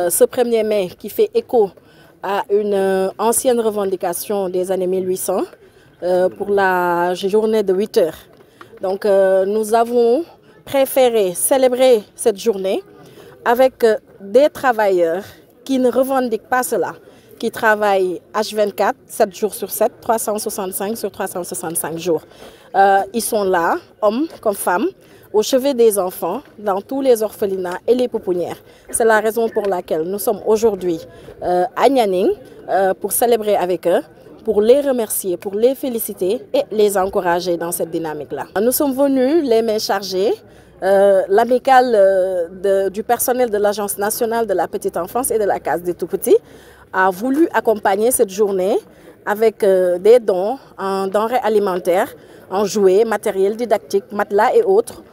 Ce 1er mai qui fait écho à une ancienne revendication des années 1800 pour la journée de 8 heures. Donc nous avons préféré célébrer cette journée avec des travailleurs qui ne revendiquent pas cela, qui travaillent H24, 7 jours sur 7, 365 sur 365 jours. Ils sont là, hommes comme femmes, au chevet des enfants, dans tous les orphelinats et les pouponnières. C'est la raison pour laquelle nous sommes aujourd'hui à Nianing pour célébrer avec eux, pour les remercier, pour les féliciter et les encourager dans cette dynamique-là. Nous sommes venus les mains chargées. L'amicale du personnel de l'Agence nationale de la petite enfance et de la case des tout-petits a voulu accompagner cette journée avec des dons en denrées alimentaires, en jouets, matériel didactique, matelas et autres,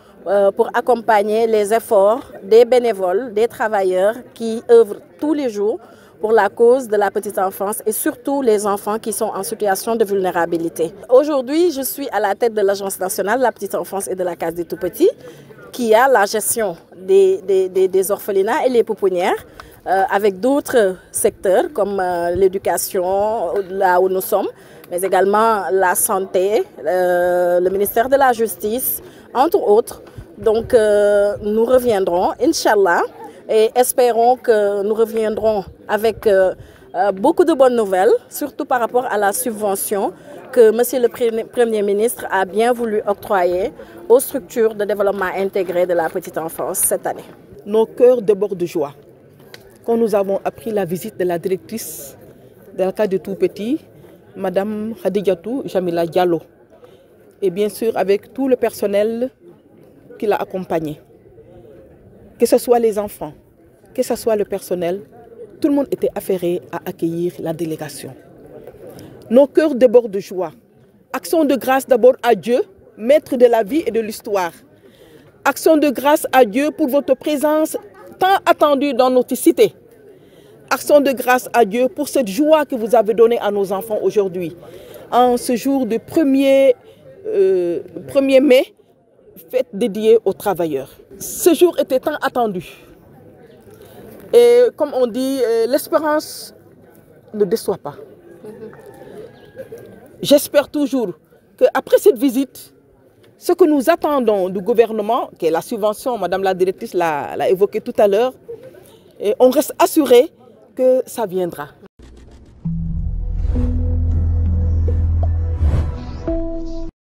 pour accompagner les efforts des bénévoles, des travailleurs qui œuvrent tous les jours pour la cause de la petite enfance et surtout les enfants qui sont en situation de vulnérabilité. Aujourd'hui, je suis à la tête de l'Agence nationale de la petite enfance et de la case des tout-petits qui a la gestion des orphelinats et les pouponnières avec d'autres secteurs comme l'éducation, là où nous sommes, mais également la santé, le ministère de la Justice, entre autres. Donc nous reviendrons, Inch'Allah, et espérons que nous reviendrons avec beaucoup de bonnes nouvelles, surtout par rapport à la subvention que Monsieur le Premier ministre a bien voulu octroyer aux structures de développement intégré de la petite enfance cette année. Nos cœurs débordent de joie quand nous avons appris la visite de la directrice de la case des tout-petits, Madame Khadijatou Jamila Diallo, et bien sûr avec tout le personnel qui l'a accompagné. Que ce soit les enfants, que ce soit le personnel, tout le monde était affairé à accueillir la délégation. Nos cœurs débordent de joie. Action de grâce d'abord à Dieu, maître de la vie et de l'histoire. Action de grâce à Dieu pour votre présence tant attendue dans notre cité. Action de grâce à Dieu pour cette joie que vous avez donnée à nos enfants aujourd'hui. En ce jour de 1er mai, fête dédiée aux travailleurs. Ce jour était tant attendu. Et comme on dit, l'espérance ne déçoit pas. J'espère toujours qu'après cette visite, ce que nous attendons du gouvernement, qui est la subvention, Madame la directrice l'a évoqué tout à l'heure, on reste assuré que ça viendra.